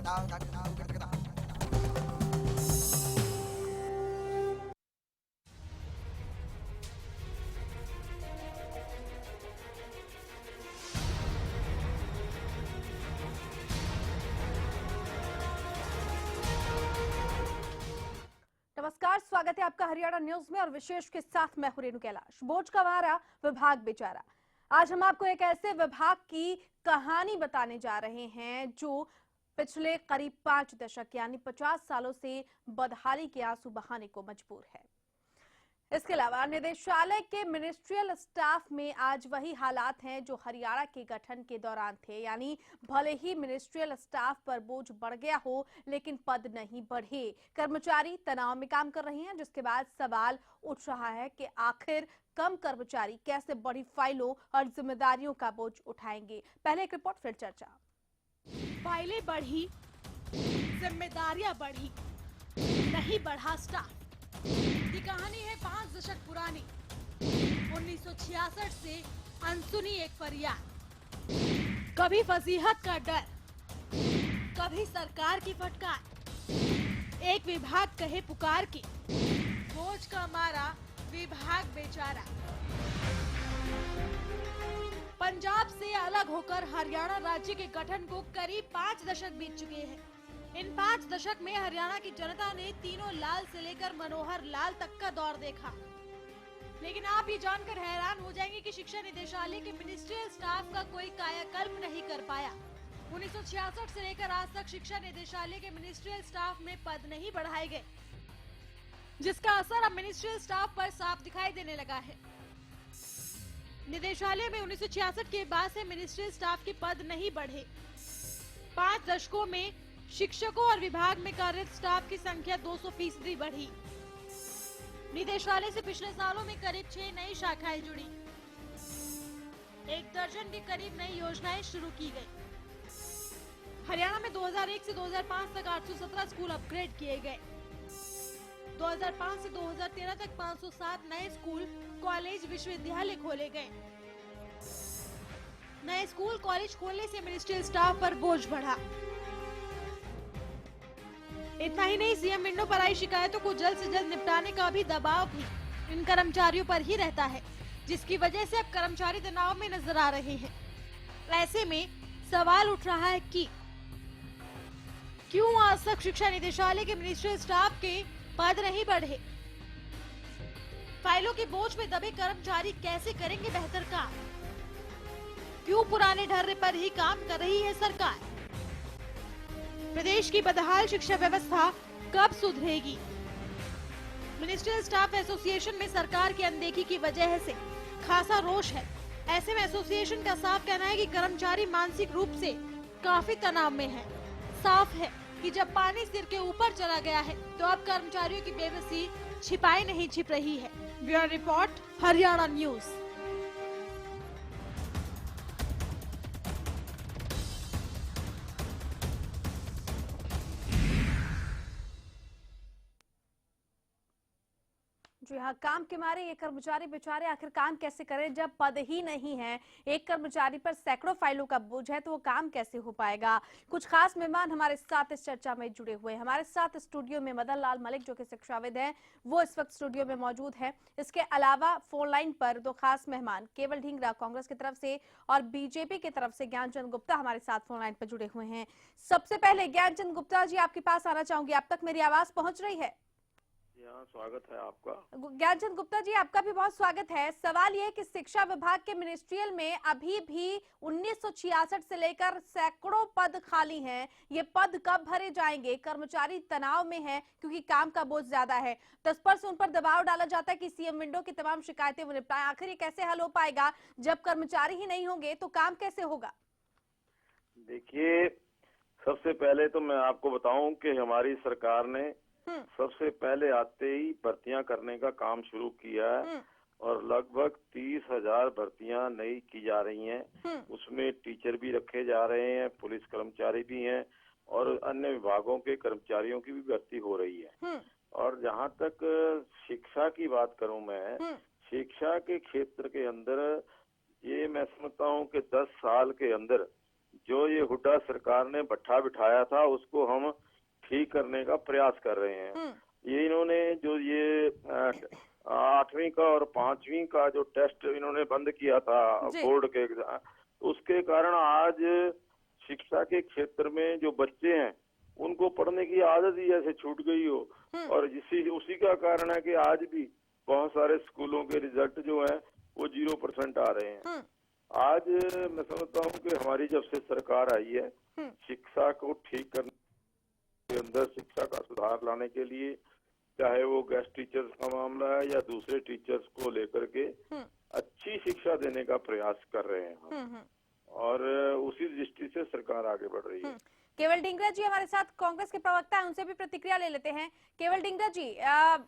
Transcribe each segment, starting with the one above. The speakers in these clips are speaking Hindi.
नमस्कार, स्वागत है आपका हरियाणा न्यूज में और विशेष के साथ मैं हूं रेणु कैलाश। बोझ का मारा विभाग बेचारा। आज हम आपको एक ऐसे विभाग की कहानी बताने जा रहे हैं जो पिछले करीब 5 दशक यानी 50 सालों से बदहाली के आंसू बहाने को मजबूर है। इसके अलावा निदेशालय के मिनिस्ट्रियल स्टाफ में आज वही हालात हैं जो हरियाणा के गठन के दौरान थे, यानी भले ही मिनिस्ट्रियल स्टाफ पर बोझ बढ़ गया हो लेकिन पद नहीं बढ़े। कर्मचारी तनाव में काम कर रहे हैं, जिसके बाद सवाल उठ रहा है कि आखिर कम कर्मचारी कैसे बड़ी फाइलों और जिम्मेदारियों का बोझ उठाएंगे। पहले एक रिपोर्ट फिर चर्चा। फाइलें बढ़ी, जिम्मेदारियां बढ़ी, नहीं बढ़ा स्टाफ। ये कहानी है 5 दशक पुरानी। 1966 से अनसुनी एक फरियाद। कभी फजीहत का डर, कभी सरकार की फटकार। एक विभाग कहे पुकार के, बोझ का मारा विभाग बेचारा। पंजाब से अलग होकर हरियाणा राज्य के गठन को करीब 5 दशक बीत चुके हैं। इन 5 दशक में हरियाणा की जनता ने तीनों लाल से लेकर मनोहर लाल तक का दौर देखा। लेकिन आप ये जानकर हैरान हो जाएंगे कि शिक्षा निदेशालय के मिनिस्ट्रियल स्टाफ का कोई कायाकल्प नहीं कर पाया। 1966 से लेकर आज तक शिक्षा निदेशालय के मिनिस्ट्रियल स्टाफ में पद नहीं बढ़ाए गए, जिसका असर अब मिनिस्ट्रियल स्टाफ पर साफ दिखाई देने लगा है। निदेशालय में 1966 के बाद से मिनिस्ट्रियल स्टाफ के पद नहीं बढ़े। 5 दशकों में शिक्षकों और विभाग में कार्यरत स्टाफ की संख्या 200% बढ़ी। निदेशालय से पिछले सालों में करीब 6 नई शाखाएं जुड़ी। 1 दर्जन के करीब नई योजनाएं शुरू की गई। हरियाणा में 2001 से 2005 तक 817 स्कूल अपग्रेड किए गए। 2005 से 2013 तक 507 नए स्कूल, कॉलेज, विश्वविद्यालय खोले गए। नए स्कूल, कॉलेज खोलने से मिनिस्ट्रियल स्टाफ पर बोझ बढ़ा। इतना ही नहीं, सीएम विंडो पर आई शिकायतों को जल्द से जल्द निपटाने का भी दबाव भी इन कर्मचारियों पर ही रहता है, जिसकी वजह से अब कर्मचारी तनाव में नजर आ रहे हैं। ऐसे में सवाल उठ रहा है कि क्यों आज तक शिक्षा निदेशालय के मिनिस्ट्रियल स्टाफ के पद नहीं बढ़े? फाइलों के बोझ में दबे कर्मचारी कैसे करेंगे बेहतर काम? क्यों पुराने ढर्रे पर ही काम कर रही है सरकार? प्रदेश की बदहाल शिक्षा व्यवस्था कब सुधरेगी? मिनिस्ट्रियल स्टाफ एसोसिएशन में सरकार की अनदेखी की वजह से खासा रोष है। ऐसे में एसोसिएशन का साफ कहना है कि कर्मचारी मानसिक रूप से काफी तनाव में है। साफ है कि जब पानी सिर के ऊपर चला गया है तो अब कर्मचारियों की बेबसी छिपाई नहीं छिप रही है। Bureau report, Haryana news. जी हाँ, काम के मारे ये कर्मचारी बेचारे आखिर काम कैसे करें जब पद ही नहीं है। एक कर्मचारी पर सैकड़ों फाइलों का बोझ है तो वो काम कैसे हो पाएगा। कुछ खास मेहमान हमारे साथ इस चर्चा में जुड़े हुए हैं। हमारे साथ स्टूडियो में मदन लाल मलिक जो कि शिक्षाविद हैं, वो इस वक्त स्टूडियो में मौजूद है। इसके अलावा फोन लाइन पर 2 खास मेहमान केवल ढींगरा कांग्रेस की तरफ से और बीजेपी की तरफ से ज्ञानचंद गुप्ता हमारे साथ फोन लाइन पर जुड़े हुए हैं। सबसे पहले ज्ञानचंद गुप्ता जी, आपके पास आना चाहूंगी। आप तक मेरी आवाज पहुंच रही है? यहाँ स्वागत है आपका। ज्ञानचंद गुप्ता जी, आपका भी बहुत स्वागत है। सवाल यह है कि शिक्षा विभाग के मिनिस्ट्रियल में अभी भी 1966 से लेकर सैकड़ों पद खाली हैं। ये पद कब भरे जाएंगे? कर्मचारी तनाव में हैं क्योंकि काम का बोझ ज्यादा है। तत्पर से उन पर दबाव डाला जाता है कि सीएम विंडो की तमाम शिकायतें वो निपटाएं। आखिर ये कैसे हल हो पाएगा जब कर्मचारी ही नहीं होंगे तो काम कैसे होगा? देखिए, सबसे पहले तो मैं आपको बताऊं कि हमारी सरकार ने सबसे पहले आते ही भर्तियां करने का काम शुरू किया है और लगभग 30,000 भर्तियां नई की जा रही हैं। उसमें टीचर भी रखे जा रहे हैं, पुलिस कर्मचारी भी हैं और अन्य विभागों के कर्मचारियों की भी भर्ती हो रही है। और जहां तक शिक्षा की बात करूं मैं, शिक्षा के क्षेत्र के अंदर ये मैं समझता हूं कि 10 साल के अंदर जो ये हुड्डा सरकार ने भट्ठा बिठाया था उसको हम ठीक करने का प्रयास कर रहे हैं। ये इन्होंने जो ये 8वीं का और 5वीं का जो टेस्ट इन्होंने बंद किया था बोर्ड के एग्जाम, उसके कारण आज शिक्षा के क्षेत्र में जो बच्चे हैं उनको पढ़ने की आदत ही ऐसे छूट गई हो, और उसी का कारण है कि आज भी बहुत सारे स्कूलों के रिजल्ट जो है वो 0% आ रहे हैं। आज मैं समझता हूँ कि हमारी जब से सरकार आई है, शिक्षा को ठीक करने के अंदर शिक्षा का सुधार लाने के लिए, चाहे वो गेस्ट टीचर्स का मामला है या दूसरे टीचर्स को लेकर के अच्छी शिक्षा देने का प्रयास कर रहे हैं हम, और उसी दृष्टि से सरकार आगे बढ़ रही है। केवल डिंगरा जी हमारे साथ कांग्रेस के प्रवक्ता हैं, उनसे भी प्रतिक्रिया ले लेते हैं। केवल डिंगरा जी,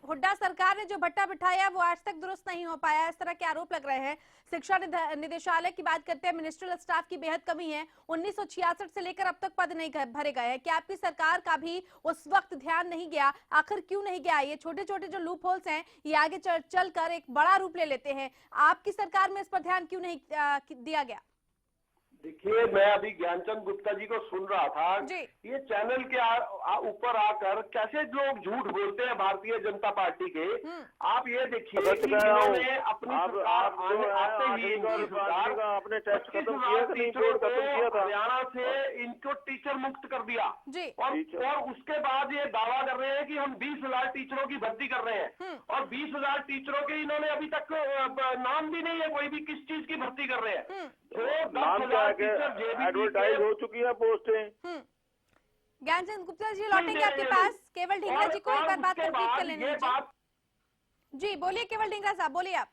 हुड्डा सरकार ने जो भट्टा बिठाया वो आज तक दुरुस्त नहीं हो पाया, इस तरह के आरोप लग रहे हैं। शिक्षा निदेशालय की बात करते हैं, मिनिस्ट्रियल स्टाफ की बेहद कमी है, 1966 से लेकर अब तक पद नहीं भरे गए हैं। क्या आपकी सरकार का भी उस वक्त ध्यान नहीं गया? आखिर क्यों नहीं गया? ये छोटे छोटे जो लूप होल्स हैं ये आगे चल कर एक बड़ा रूप ले लेते हैं। आपकी सरकार में इस पर ध्यान क्यों नहीं दिया गया? देखिए, मैं अभी ज्ञानचंद गुप्ता जी को सुन रहा था। ये चैनल के ऊपर आकर कैसे लोग झूठ बोलते हैं भारतीय जनता पार्टी के। आप ये देखिए कि इन्होंने अपनी सरकार आते ही आपने टेस्ट खत्म किया था, हरियाणा से इनको टीचर मुक्त कर दिया, और उसके बाद ये दावा कर रहे हैं कि हम 20,000 टीचरों की भर्ती कर रहे हैं, और 20,000 टीचरों के इन्होंने अभी तक नाम भी नहीं है कोई भी किस चीज की भर्ती कर रहे हैं। नाम क्या है? एडवर्टाइज हो चुकी है पोस्टें। ज्ञानचंद गुप्ता जी लौटेंगे आपके पास। केवल ढींगरा जी को एक बार बात कंप्लीट कर लेने दीजिए। जी बोलिए केवल ढींगरा साहब, बोलिए आप।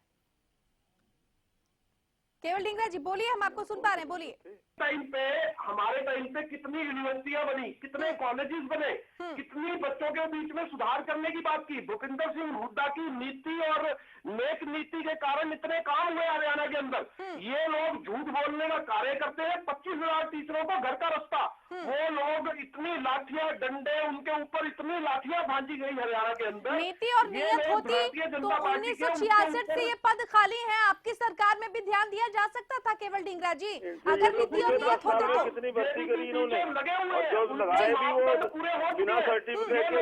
केवल ढींगरा जी बोलिए, हम आपको सुन पा रहे हैं, बोलिए। टाइम पे, हमारे टाइम पे कितनी यूनिवर्सिटियां बनी, कितने कॉलेजेस बने, कितनी बच्चों के बीच में सुधार करने की बात की। भूपिंदर सिंह हुड्डा की नीति और नेक नीति के कारण इतने काम हुए हरियाणा के अंदर। ये लोग झूठ बोलने का कार्य करते हैं। 25,000 टीचरों को घर का रास्ता, वो लोग इतनी लाठियां डंडे, उनके ऊपर इतनी लाठियां भांजी गई हरियाणा के अंदर। नीति और नियत होती तो 1966 से ये पद खाली है, आपकी सरकार में भी ध्यान दिया जा सकता था केवल ढींगरा जी। अगर नीति और नियत होते तो कितनी भर्ती करी इन्होंने, और जो लगाए भी वो बिना सर्टिफिकेट के,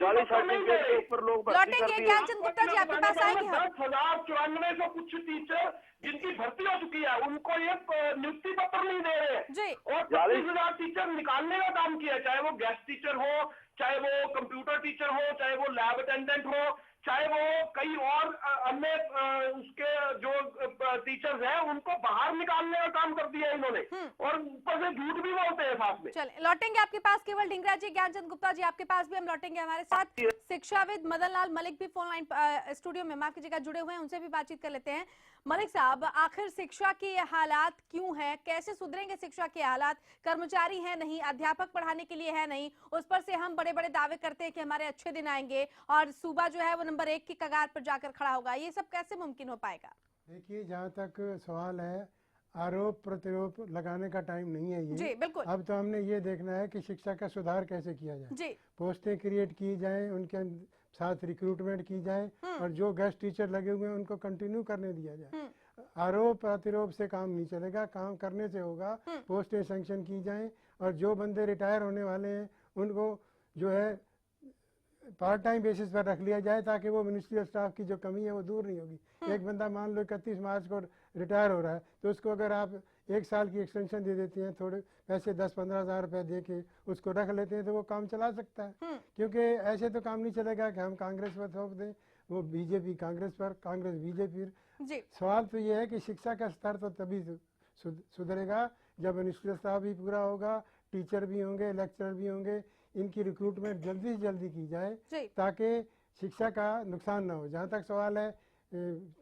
जाली सर्टिफिकेट के ऊपर लोग भर्ती कर लौटेंगे। ज्ञानचंद गुप्ता जी आपके पास आएंगे। 10,94 कुछ टीचर जिनकी भर्ती हो चुकी है उनको ये नियुक्ति पत्र नहीं दे रहे, और 25,000 टीचर निकालने का काम किया, चाहे वो गेस्ट टीचर हो, चाहे वो कंप्यूटर टीचर हो, चाहे वो लैब अटेंडेंट हो, चाहे वो कई और अन्य उसके जो टीचर्स हैं उनको बाहर निकालने का काम कर दिया इन्होंने, और ऊपर से झूठ भी बोलते हैं साथ में। चले लौटेंगे आपके पास केवल ढींगरा जी। ज्ञानचंद गुप्ता जी आपके पास भी हम लौटेंगे। हमारे साथ शिक्षाविद मदन लाल मलिक भी फोन लाइन स्टूडियो में, माफ कीजिएगा, जुड़े हुए हैं, उनसे भी बातचीत कर लेते हैं। मलिक साहब, आखिर शिक्षा के ये हालात क्यों है? कैसे सुधरेंगे शिक्षा के हालात? कर्मचारी है नहीं, अध्यापक पढ़ाने के लिए है नहीं, उस पर से हम बड़े बड़े दावे करते हैं कि हमारे अच्छे दिन आएंगे और सूबा जो है वो नंबर 1 की कगार पर जाकर खड़ा होगा। ये सब कैसे मुमकिन हो पाएगा? देखिए, जहाँ तक सवाल है, आरोप प्रत्यारोप लगाने का टाइम नहीं है ये। जी बिल्कुल। अब तो हमने ये देखना है कि शिक्षा का सुधार कैसे किया जाए। जी। पोस्टें क्रिएट की जाए, उनके साथ रिक्रूटमेंट की जाए, और जो गेस्ट टीचर लगे हुए हैं उनको कंटिन्यू करने दिया जाए। आरोप प्रतिरोप से काम नहीं चलेगा, काम करने से होगा। पोस्टें सैंक्शन की जाएं, और जो बंदे रिटायर होने वाले हैं उनको जो है पार्ट टाइम बेसिस पर रख लिया जाए, ताकि वो मिनिस्ट्रियल स्टाफ की जो कमी है वो दूर नहीं होगी। एक बंदा मान लो 31 मार्च को रिटायर हो रहा है, तो उसको अगर आप 1 साल की एक्सटेंशन दे देते हैं, थोड़े पैसे 10-15 हज़ार रुपये दे के उसको रख लेते हैं, तो वो काम चला सकता है। क्योंकि ऐसे तो काम नहीं चलेगा कि हम कांग्रेस पर थोप दें, वो बीजेपी कांग्रेस पर, कांग्रेस बीजेपी। सवाल तो ये है कि शिक्षा का स्तर तो तभी सुधरेगा जब मिनिस्ट्रियल स्टाफ भी पूरा होगा, टीचर भी होंगे, लेक्चरर भी होंगे, इनकी रिक्रूटमेंट जल्दी से जल्दी की जाए, ताकि शिक्षा का नुकसान ना हो। जहाँ तक सवाल है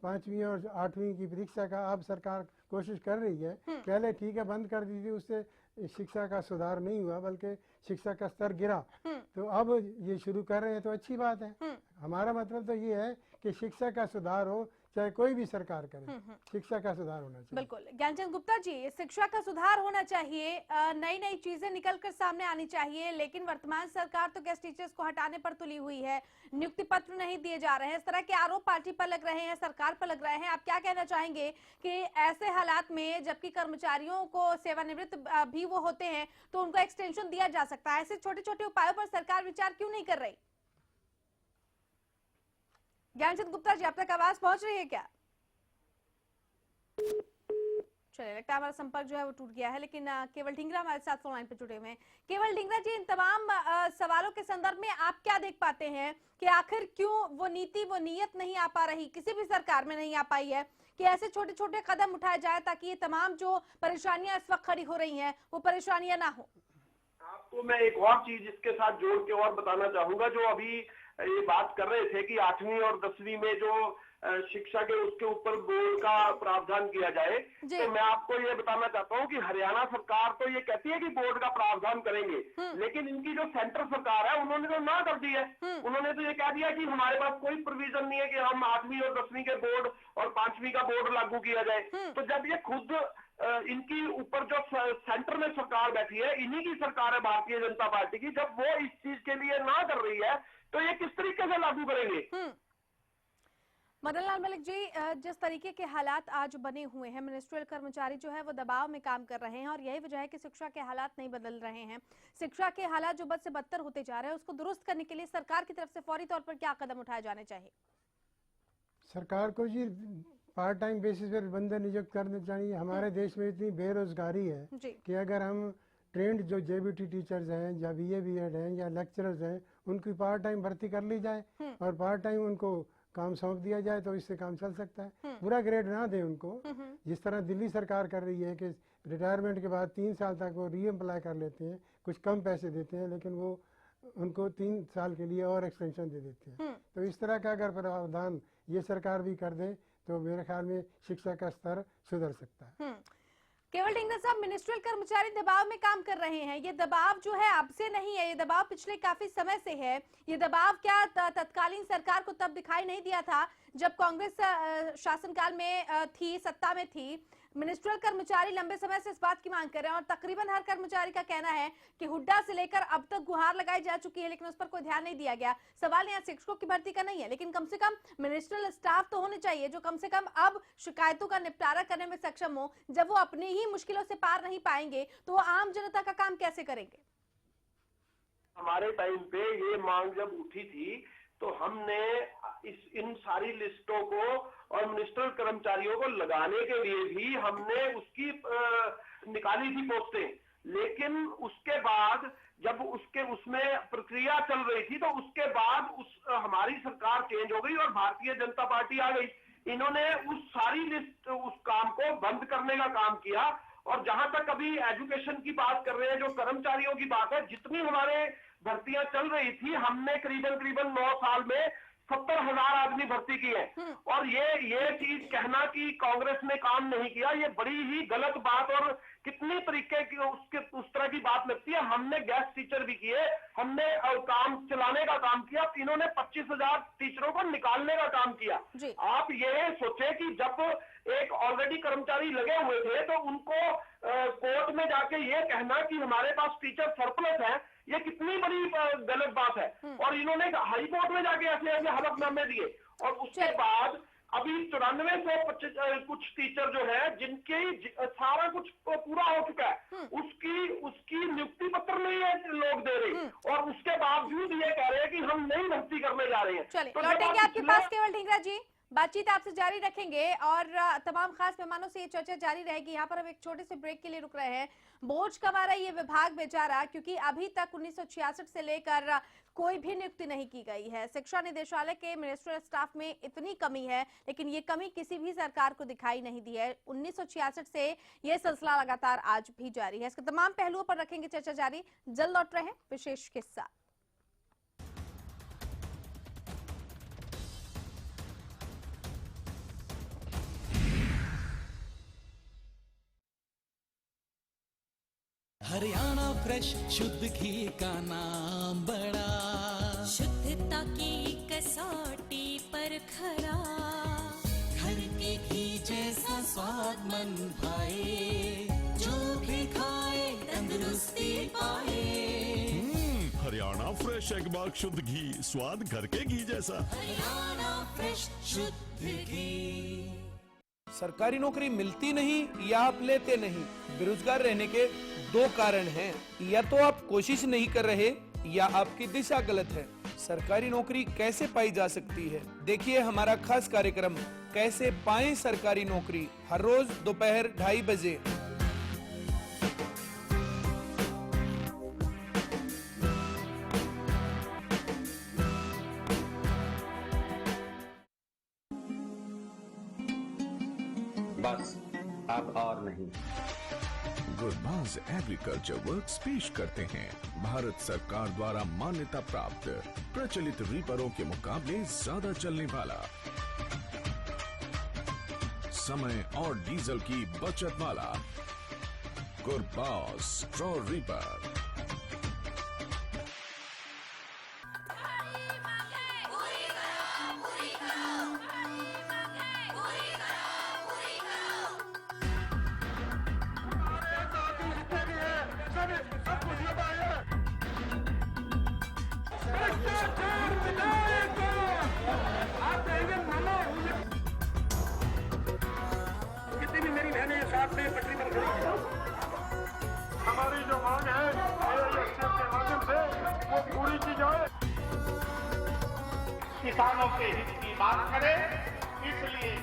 5वीं और 8वीं की परीक्षा का, अब सरकार कोशिश कर रही है, पहले ठीक है बंद कर दी थी, उससे शिक्षा का सुधार नहीं हुआ बल्कि शिक्षा का स्तर गिरा, तो अब ये शुरू कर रहे हैं तो अच्छी बात है। हमारा मतलब तो ये है कि शिक्षा का सुधार हो, चाहे कोई भी सरकार करे, शिक्षा का सुधार होना चाहिए। बिल्कुल। ज्ञानचंद गुप्ता जी, शिक्षा का सुधार होना चाहिए, नई नई चीजें निकलकर सामने आनी चाहिए, लेकिन वर्तमान सरकार तो गेस्ट टीचर्स को हटाने पर तुली हुई है, नियुक्ति पत्र नहीं दिए जा रहे हैं, इस तरह के आरोप पार्टी पर लग रहे हैं, सरकार पर लग रहे हैं। आप क्या कहना चाहेंगे कि ऐसे हालात में जबकि कर्मचारियों को सेवानिवृत्त भी वो होते हैं तो उनको एक्सटेंशन दिया जा सकता है, ऐसे छोटे छोटे उपायों पर सरकार विचार क्यों नहीं कर रही? ज्ञानचंद गुप्ता जी, आप तक आवाज पहुंच रही है क्या? चलिए, लगता है हमारा संपर्क जो है वो टूट गया है, लेकिन केवल ढींगरा हमारे साथ फोन लाइन पर जुड़े हुए हैं। केवल ढींगरा जी, इन तमाम सवालों के संदर्भ में आप क्या देख पाते हैं कि आखिर क्यों वो नीति, वो नीयत नहीं आ पा रही, किसी भी सरकार में नहीं आ पाई है कि ऐसे छोटे छोटे कदम उठाए जाए ताकि ये तमाम जो परेशानियां इस वक्त खड़ी हो रही हैं वो परेशानियां ना हो? आपको मैं एक और चीज इसके साथ जोड़ के और बताना चाहूंगा। जो अभी ये बात कर रहे थे कि 8वीं और 10वीं में जो शिक्षा के उसके ऊपर बोर्ड का प्रावधान किया जाए, तो मैं आपको ये बताना चाहता हूँ कि हरियाणा सरकार तो ये कहती है कि बोर्ड का प्रावधान करेंगे, लेकिन इनकी जो सेंटर सरकार है उन्होंने तो ना कर दी है। उन्होंने तो ये कह दिया कि हमारे पास कोई प्रोविजन नहीं है कि हम 8वीं और 10वीं के बोर्ड और 5वीं का बोर्ड लागू किया जाए। तो जब ये खुद इनकी ऊपर जो सेंटर में सरकार बैठी है, इन्हीं की सरकार है भारतीय जनता पार्टी की, जब वो इस चीज के लिए ना कर रही है तो ये किस तरीके से लागू करेंगे? मदन लाल मलिक जी, जिस तरीके के हालात आज बने हुए हैं, मिनिस्ट्रियल कर्मचारी जो है वो दबाव में काम कर रहे हैं और यही वजह है कि शिक्षा के हालात नहीं बदल रहे हैं। शिक्षा के हालात जो बद से बदतर होते जा रहे हैं, उसको दुरुस्त करने के लिए सरकार की तरफ से फौरी तौर पर क्या कदम उठाए जाने चाहिए? सरकार को जी पार्ट टाइम बेसिस पर बंदे नियुक्त करने चाहिए। हमारे देश में इतनी बेरोजगारी है कि अगर हम ट्रेंड जो जेबीटी टीचर्स हैं या बीए बीएड हैं या लेक्चरर्स हैं, उनकी पार्ट टाइम भर्ती कर ली जाए और पार्ट टाइम उनको काम सौंप दिया जाए तो इससे काम चल सकता है। पूरा ग्रेड ना दे उनको, जिस तरह दिल्ली सरकार कर रही है कि रिटायरमेंट के बाद 3 साल तक वो रीएम्प्लाई कर लेते हैं, कुछ कम पैसे देते हैं, लेकिन वो उनको 3 साल के लिए और एक्सटेंशन दे देते हैं। तो इस तरह का अगर प्रावधान ये सरकार भी कर दे तो मेरे ख्याल में शिक्षा का स्तर सुधर सकता है। केवल ढींगरा साहब, मिनिस्ट्रियल कर्मचारी दबाव में काम कर रहे हैं, ये दबाव जो है अब से नहीं है, ये दबाव पिछले काफी समय से है। ये दबाव क्या तत्कालीन सरकार को तब दिखाई नहीं दिया था जब कांग्रेस शासनकाल में थी, सत्ता में थी? मिनिस्ट्रियल कर्मचारी लंबे समय से इस बात की मांग कर रहे हैं और तकरीबन हर कर्मचारी का कहना है कि हुड्डा से लेकर अब तक गुहार लगाई जा चुकी है, लेकिन उस पर कोई ध्यान नहीं दिया गया। सवाल यहाँ शिक्षकों की भर्ती का नहीं है, लेकिन कम से कम मिनिस्ट्रियल स्टाफ तो होने चाहिए जो कम से कम अब शिकायतों का निपटारा करने में सक्षम हो। जब वो अपनी ही मुश्किलों से पार नहीं पाएंगे तो वो आम जनता का काम कैसे करेंगे? हमारे टाइम पे ये मांग जब उठी थी तो हमने इन सारी लिस्टों को और मिनिस्ट्रियल कर्मचारियों को लगाने के लिए भी हमने उसकी निकाली थी पोस्टें, लेकिन उसके बाद जब उसमें प्रक्रिया चल रही थी तो उसके बाद हमारी सरकार चेंज हो गई और भारतीय जनता पार्टी आ गई। इन्होंने उस सारी लिस्ट, उस काम को बंद करने का काम किया। और जहां तक अभी एजुकेशन की बात कर रहे हैं, जो कर्मचारियों की बात है, जितनी हमारे भर्तियां चल रही थी, हमने करीबन 9 साल में 70,000 आदमी भर्ती किए। और ये चीज कहना कि कांग्रेस ने काम नहीं किया, ये बड़ी ही गलत बात और कितनी तरीके की उस तरह की बात लगती है। हमने गेस्ट टीचर भी किए, हमने काम चलाने का काम किया, इन्होंने 25,000 टीचरों को निकालने का काम किया। आप ये सोचे कि जब एक ऑलरेडी कर्मचारी लगे हुए थे तो उनको कोर्ट में जाके ये कहना कि हमारे पास टीचर सरप्लस है, ये कितनी बड़ी गलत बात है। और इन्होंने हाई कोर्ट में जाके ऐसे हलफनामे दिए। और उसके बाद अभी 9400 कुछ टीचर जो है जिनके सारा कुछ पूरा हो चुका है, उसकी नियुक्ति पत्र नहीं है लोग दे रहे, और उसके बावजूद ये कह रहे हैं कि हम नहीं भर्ती करने जा रहे हैं। चलिए, लौटेंगे आपके पास केवल ढींगरा जी, बातचीत आपसे जारी रखेंगे और तमाम खास मेहमानों से ये चर्चा जारी रहेगी। यहाँ पर हम एक छोटे से ब्रेक के लिए रुक रहे हैं। बोझ कमा रहा है ये विभाग बेचारा, क्योंकि अभी तक 1966 से लेकर कोई भी नियुक्ति नहीं की गई है। शिक्षा निदेशालय के मिनिस्ट्रियल स्टाफ में इतनी कमी है, लेकिन ये कमी किसी भी सरकार को दिखाई नहीं दी है। 1966 से ये सिलसिला लगातार आज भी जारी है। इसके तमाम पहलुओं पर रखेंगे चर्चा जारी। जल्द लौट रहे हैं विशेष के साथ। हरियाणा फ्रेश शुद्ध घी का नाम बड़ा, शुद्धता की कसौटी पर खरा, घर के घी जैसा स्वाद मन भाए, जो भी खाए तंदुरुस्ती पाए। हरियाणा फ्रेश एगबाग शुद्ध घी, स्वाद घर के घी जैसा। हरियाणा फ्रेश शुद्ध घी। सरकारी नौकरी मिलती नहीं या आप लेते नहीं, बेरोजगार रहने के दो कारण हैं। या तो आप कोशिश नहीं कर रहे या आपकी दिशा गलत है। सरकारी नौकरी कैसे पाई जा सकती है, देखिए हमारा खास कार्यक्रम कैसे पाएं सरकारी नौकरी, हर रोज दोपहर 2:30 बजे। बस अब और नहीं। गुरबाज एग्रीकल्चर वर्क्स पेश करते हैं भारत सरकार द्वारा मान्यता प्राप्त प्रचलित रीपरों के मुकाबले ज्यादा चलने वाला, समय और डीजल की बचत वाला गुरबाज स्ट्रॉ रीपर। कितनी भी मेरी बहनें साथ में पटरी पर खड़ी हैं। हमारी जो मांग है के माध्यम से वो पूरी की जाए। किसानों के हित की बात करें, इसलिए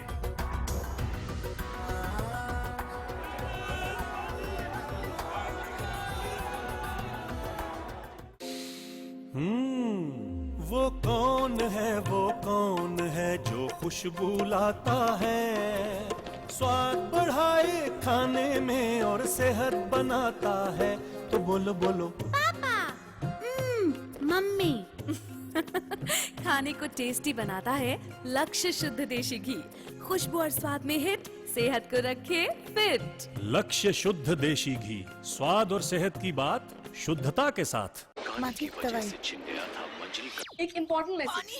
वो कौन है जो खुशबू लाता है, स्वाद बढ़ाए खाने में और सेहत बनाता है। तो बोलो बोलो पापा। मम्मी। खाने को टेस्टी बनाता है लक्ष्य शुद्ध देशी घी, खुशबू और स्वाद में हिट, सेहत को रखे फिट। लक्ष्य शुद्ध देशी घी, स्वाद और सेहत की बात शुद्धता के साथ। एक इम्पोर्टेंट मैसेज,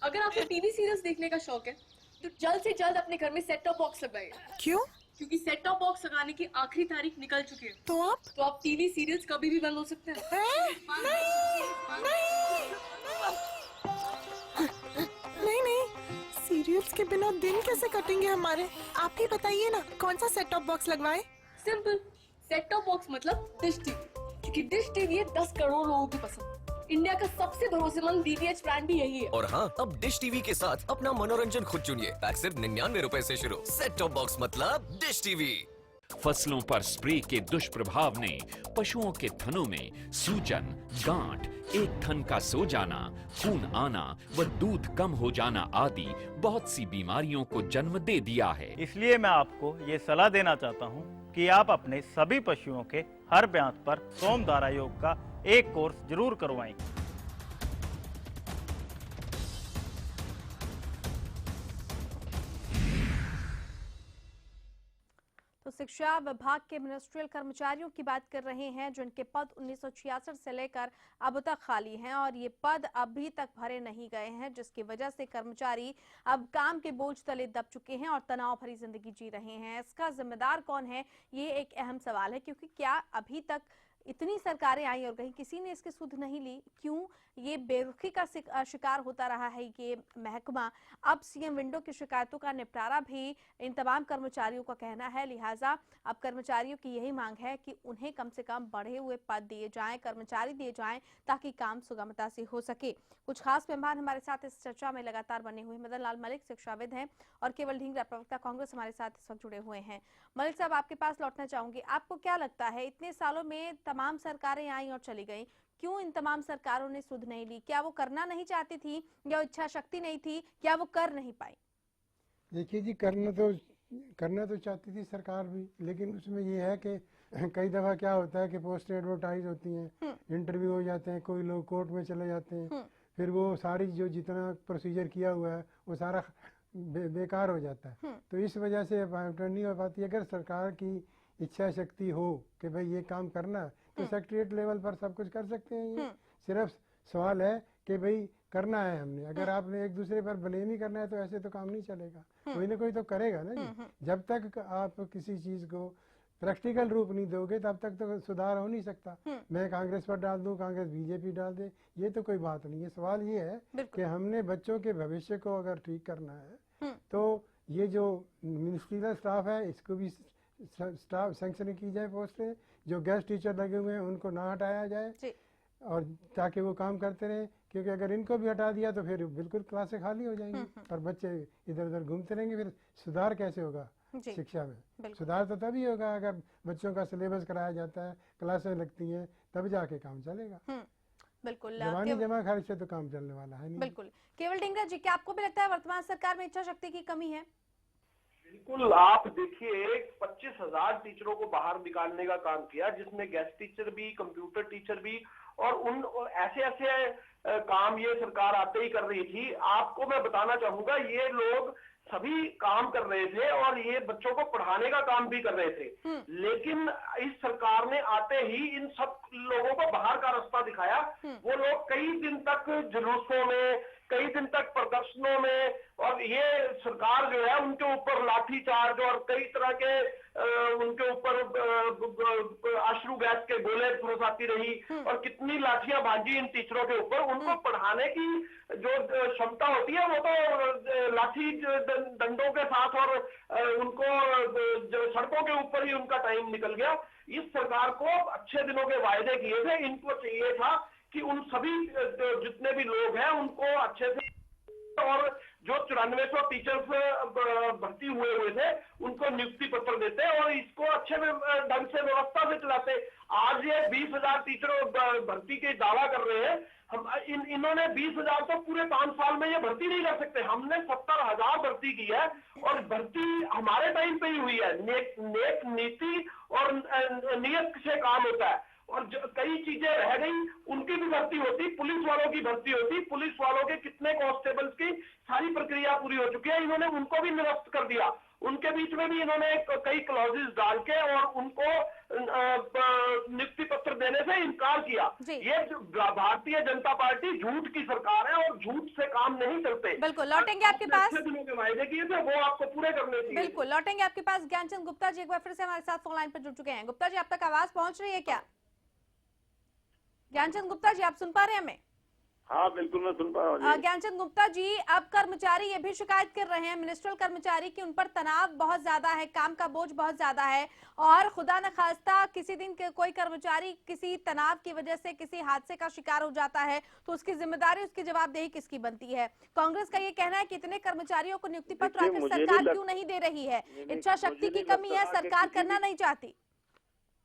अगर आपको टीवी सीरियल्स देखने का शौक है तो जल्द से जल्द अपने घर में सेट टॉप बॉक्स लगाइए। क्यों? क्योंकि सेट टॉप बॉक्स लगाने की आखिरी तारीख निकल चुकी है। तो आप टीवी सीरियल्स कभी भी बंद हो सकते हैं। नहीं, सीरियल्स के बिना दिन कैसे कटेंगे हमारे? आप ही बताइए ना, कौन सा सेट टॉप बॉक्स लगवाए? सिंपल, सेट टॉप बॉक्स मतलब डिश टीवी, क्योंकि डिश टीवी है 10 करोड़ लोगों की पसंद। इंडिया का सबसे भरोसेमंद DTH ब्रांड भी यही है। और हाँ, अब डिश टीवी के साथ अपना मनोरंजन खुद चुनिए। पैक सिर्फ 99 रुपए से शुरू। सेट टॉप बॉक्स मतलब डिश टीवी। फसलों पर स्प्रे के दुष्प्रभाव ने पशुओं के थनों में सूजन, गांठ, एक थन का सो जाना, खून आना व दूध कम हो जाना आदि बहुत सी बीमारियों को जन्म दे दिया है। इसलिए मैं आपको ये सलाह देना चाहता हूँ कि आप अपने सभी पशुओं के हर ब्यांत पर सोमधारा योग का एक कोर्स जरूर करवाएं। तो शिक्षा विभाग के मिनिस्ट्रियल कर्मचारियों की बात कर रहे हैं, जिनके पद 1966 से लेकर अब तक खाली हैं और ये पद अभी तक भरे नहीं गए हैं, जिसकी वजह से कर्मचारी अब काम के बोझ तले दब चुके हैं और तनाव भरी जिंदगी जी रहे हैं। इसका जिम्मेदार कौन है, ये एक अहम सवाल है, क्योंकि क्या अभी तक इतनी सरकारें आई और कहीं किसी ने इसकी सुध नहीं ली? क्यों ये बेरुखी का शिकार होता रहा है ये महकमा? अब सीएम विंडो की शिकायतों का निपटारा भी इन तमाम कर्मचारियों का कहना है, लिहाजा अब कर्मचारियों की यही मांग है कि उन्हें कम से कम बढ़े हुए पद दिए जाएं, कर्मचारी दिए जाएं, ताकि काम सुगमता से हो सके। कुछ खास मेहमान हमारे साथ इस चर्चा में लगातार बने हुए। मदन लाल मलिक शिक्षाविद हैं और केवल ढींगरा प्रवक्ता कांग्रेस हमारे साथ इस वक्त जुड़े हुए हैं। मलिक साहब, आपके पास लौटना चाहूंगी। आपको क्या लगता है, इतने सालों में तमाम सरकारें आई और चली गई, क्यों इन तमाम सरकारों ने सुध नहीं ली? क्या वो करना नहीं चाहती थी या इच्छा शक्ति नहीं थी, क्या वो कर नहीं पाई? देखिए जी, करना तो चाहती थी सरकार भी, लेकिन उसमें ये है कि कई दफा क्या होता है कि पोस्ट एडवर्टाइज होती हैं, इंटरव्यू हो जाते हैं, कोई लोग कोर्ट में चले जाते हैं, फिर वो सारी जो जितना प्रोसीजर किया हुआ है वो सारा बेकार हो जाता है। तो इस वजह से अपॉइंटमेंट नहीं हो पाती। अगर सरकार की इच्छा शक्ति हो कि भाई ये काम करना, तो सेक्रेटरीट लेवल पर सब कुछ कर सकते हैं। ये सिर्फ सवाल है कि भाई करना है हमने। अगर आपने एक दूसरे पर ब्लेम ही करना है तो ऐसे तो काम नहीं चलेगा, कोई ना कोई तो करेगा ना जी। जब तक आप किसी चीज को प्रैक्टिकल रूप नहीं दोगे तब तक तो सुधार हो नहीं सकता। मैं कांग्रेस पर डाल दूं, कांग्रेस बीजेपी डाल दे, ये तो कोई बात नहीं है। सवाल ये है कि हमने बच्चों के भविष्य को अगर ठीक करना है तो ये जो मिनिस्ट्रियल स्टाफ है इसको भी स्टाफ सैंक्शन की जाए, पोस्टें जो गेस्ट टीचर लगे हुए हैं उनको ना हटाया जाए और ताकि वो काम करते रहे, क्योंकि अगर इनको भी हटा दिया तो फिर बिल्कुल क्लासें खाली हो जाएंगी और बच्चे इधर उधर घूमते रहेंगे। फिर सुधार कैसे होगा शिक्षा में? सुधार तो तभी होगा अगर बच्चों का सिलेबस कराया जाता है, क्लासें लगती हैं, तब जाके काम चलेगा। बिल्कुल, जवानी जमा खर्च से तो काम चलने वाला है नहीं। बिल्कुल। केवल ढींगरा जी, क्या आपको भी लगता है वर्तमान सरकार में इच्छा शक्ति की कमी है? बिल्कुल, आप देखिए 25,000 टीचरों को बाहर निकालने का काम किया, जिसमें गेस्ट टीचर भी, कंप्यूटर टीचर भी, और उन ऐसे ऐसे काम ये सरकार आते ही कर रही थी। आपको मैं बताना चाहूंगा, ये लोग सभी काम कर रहे थे और ये बच्चों को पढ़ाने का काम भी कर रहे थे, लेकिन इस सरकार ने आते ही इन सब लोगों को बाहर का रास्ता दिखाया। वो लोग कई दिन तक जुलूसों में, कई दिन तक प्रदर्शनों में, और ये सरकार जो है उनके ऊपर लाठीचार्ज और कई तरह के उनके ऊपर अश्रु गैस के गोले बरसाती रही और कितनी लाठियां भाजी इन टीचरों के ऊपर। उनको पढ़ाने की जो क्षमता होती है वो तो लाठी डंडों के साथ और उनको सड़कों के ऊपर ही उनका टाइम निकल गया। इस सरकार को अच्छे दिनों के वायदे किए थे, इनको चाहिए था कि उन सभी जितने भी लोग हैं उनको अच्छे से, और जो 9400 टीचर्स भर्ती हुए थे उनको नियुक्ति पत्र देते और इसको अच्छे ढंग से व्यवस्था से चलाते। आज ये 20,000 टीचर भर्ती के दावा कर रहे हैं। हम इन्होंने 20,000 तो पूरे 5 साल में ये भर्ती नहीं कर सकते। हमने 70,000 भर्ती की है और भर्ती हमारे टाइम पे ही हुई है। नेक नीति और नियत से काम होता है, और कई चीजें रह गई उनकी भी भर्ती होती, पुलिस वालों की भर्ती होती, पुलिस वालों के कितने कांस्टेबल्स की सारी प्रक्रिया पूरी हो चुकी है, इन्होंने उनको भी निरस्त कर दिया। उनके बीच में भी इन्होंने कई क्लॉजेस डाल के और उनको नियुक्ति पत्र देने से इनकार किया। ये भारतीय जनता पार्टी झूठ की सरकार है और झूठ से काम नहीं चलते। बिल्कुल, लौटेंगे आपके पास। दिनों के वायदे किए थे वो आपको पूरे करने चाहिए। बिल्कुल, लौटेंगे आपके पास। ज्ञानचंद गुप्ता जी एक बार फिर से हमारे साथ फोन लाइन पर जुड़ चुके हैं। गुप्ता जी, आप तक आवाज पहुंच रही है क्या? ज्ञानचंद गुप्ता जी, आप सुन पा रहे हैं हमें? हाँ बिल्कुल, मैं सुन पा रहा हूँ। ज्ञानचंद गुप्ता जी, अब कर्मचारी ये भी शिकायत कर रहे हैं, मिनिस्ट्रियल कर्मचारी, कि उन पर तनाव बहुत ज्यादा है, काम का बोझ बहुत ज्यादा है, और खुदा न खास्ता किसी दिन कोई कर्मचारी किसी तनाव की वजह से किसी हादसे का शिकार हो जाता है तो उसकी जिम्मेदारी, उसकी जवाबदेही किसकी बनती है? कांग्रेस का ये कहना है कि इतने कर्मचारियों को नियुक्ति पत्र आखिर सरकार क्यों नहीं दे रही है? इच्छा शक्ति की कमी है, सरकार करना नहीं चाहती।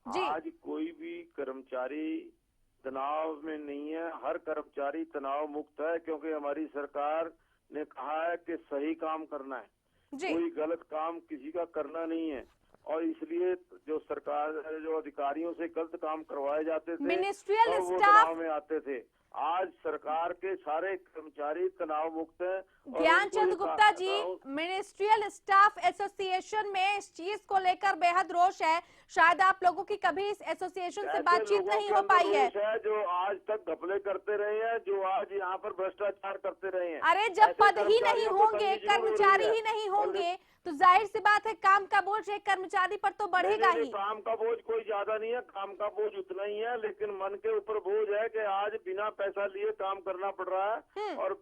जी, आज कोई भी कर्मचारी तनाव में नहीं है, हर कर्मचारी तनाव मुक्त है, क्योंकि हमारी सरकार ने कहा है कि सही काम करना है, कोई गलत काम किसी का करना नहीं है। और इसलिए जो सरकार, जो अधिकारियों से गलत काम करवाए जाते थे मिनिस्ट्रियल वो तनाव में आते थे, आज सरकार के सारे कर्मचारी तनाव मुक्त हैं। Gyanchand Gupta ji, ministerial staff association में इस चीज को लेकर बेहद रोष है, शायद आप लोगों की कभी इस एसोसिएशन से बातचीत नहीं हो पाई है। जो आज तक घपले करते रहे हैं, जो आज यहाँ पर भ्रष्टाचार करते रहे हैं। अरे जब पद ही नहीं होंगे, कर्मचारी ही नहीं होंगे, तो जाहिर सी बात है काम का बोझ एक कर्मचारी पर तो बढ़ेगा ही। काम का बोझ कोई ज्यादा नहीं है, काम का बोझ उतना ही है, लेकिन मन के ऊपर बोझ है कि आज बिना पैसा लिए काम करना पड़ रहा है और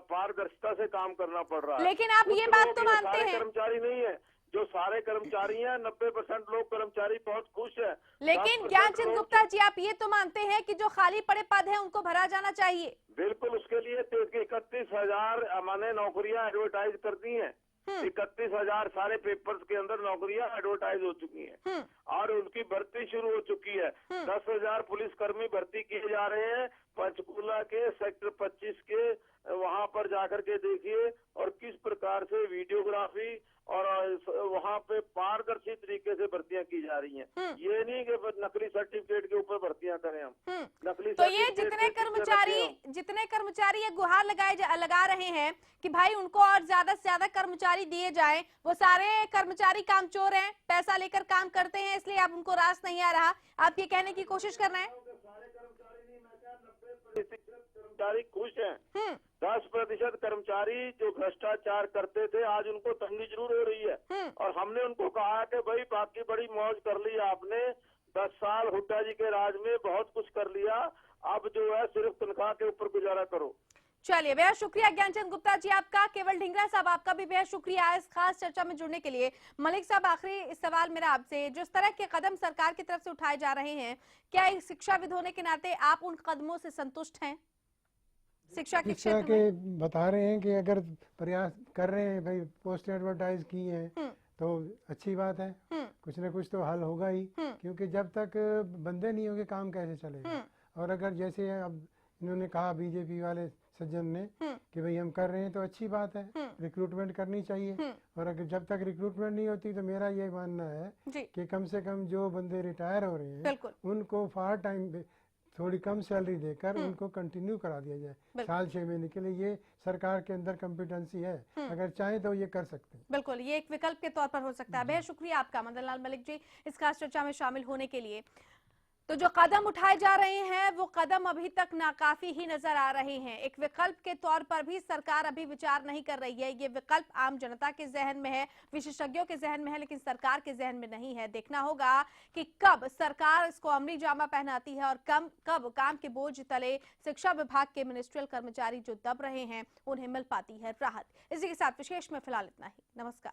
पारदर्शिता से काम करना पड़ रहा है। लेकिन आप ये बात तो मानते हैं, कर्मचारी नहीं है, जो सारे कर्मचारी हैं 90% लोग कर्मचारी बहुत खुश है। लेकिन ज्ञानचंद गुप्ता जी, आप ये तो मानते हैं कि जो खाली पड़े पद हैं उनको भरा जाना चाहिए? बिल्कुल, उसके लिए 31,000 मैंने नौकरियां एडवर्टाइज कर दी हैं। 31,000 सारे पेपर्स के अंदर नौकरियां एडवर्टाइज हो चुकी हैं और उनकी भर्ती शुरू हो चुकी है। 10,000 पुलिसकर्मी भर्ती किए जा रहे हैं पंचकूला के सेक्टर 25 के, वहां पर जाकर के देखिए और किस प्रकार से वीडियोग्राफी और वहाँ पे पारदर्शी तरीके से भर्तियां की जा रही हैं। ये नहीं कि नकली सर्टिफिकेट के ऊपर भर्तियां करें हम। नकली तो ये जितने कर्मचारी ये गुहार लगा रहे हैं कि भाई उनको और ज्यादा से ज्यादा कर्मचारी दिए जाए, वो सारे कर्मचारी कामचोर हैं, पैसा लेकर काम करते हैं, इसलिए अब उनको रास नहीं आ रहा, आप ये कहने की कोशिश कर रहे हैं? कर्मचारी खुश हैं नीतिगत कर्मचारी जो भ्रष्टाचार करते थे आज उनको तंगी जरूर हो रही है। और हमने उनको कहा कि भाई बाकी बड़ी मौज कर ली आपने, 10 साल हुड्डा जी के राज में बहुत कुछ कर लिया, अब जो है सिर्फ तनख्वाह के ऊपर गुजारा करो। चलिए, बेहद शुक्रिया ज्ञानचंद गुप्ता जी आपका। केवल ढींगरा साहब आपका भी बेहद शुक्रिया इस खास चर्चा में जुड़ने के लिए। मलिक साहब, आखिरी सवाल मेरा आपसे, जिस तरह के कदम सरकार की तरफ से उठाए जा रहे हैं, क्या एक शिक्षाविद होने के नाते आप उन कदमों से संतुष्ट हैं? शिक्षा के क्षेत्र में बता रहे हैं कि अगर प्रयास कर रहे हैं, भाई पोस्ट एडवर्टाइज किए हैं तो अच्छी बात है, कुछ ना कुछ तो हल होगा ही, क्योंकि जब तक बंदे नहीं होंगे काम कैसे चलेगा। और अगर जैसे अब इन्होंने कहा बीजेपी वाले सज्जन ने कि भाई हम कर रहे हैं तो अच्छी बात है, रिक्रूटमेंट करनी चाहिए। और अगर जब तक रिक्रूटमेंट नहीं होती तो मेरा ये मानना है कि कम से कम जो बंदे रिटायर हो रहे हैं उनको पार्ट टाइम थोड़ी कम सैलरी देकर उनको कंटिन्यू करा दिया जाए साल 6 महीने के लिए। ये सरकार के अंदर कॉम्पिटेंसी है, अगर चाहे तो ये कर सकते हैं। बिल्कुल, ये एक विकल्प के तौर पर हो सकता है। बेहद शुक्रिया आपका मदन लाल मलिक जी इस खास चर्चा में शामिल होने के लिए। तो जो कदम उठाए जा रहे हैं वो कदम अभी तक नाकाफी ही नजर आ रहे हैं। एक विकल्प के तौर पर भी सरकार अभी विचार नहीं कर रही है। ये विकल्प आम जनता के जहन में है, विशेषज्ञों के जहन में है, लेकिन सरकार के जहन में नहीं है। देखना होगा कि कब सरकार इसको अमली जामा पहनाती है और कब काम के बोझ तले शिक्षा विभाग के मिनिस्ट्रियल कर्मचारी जो दब रहे हैं उन्हें मिल पाती है राहत। इसी के साथ विशेष में फिलहाल इतना ही। नमस्कार।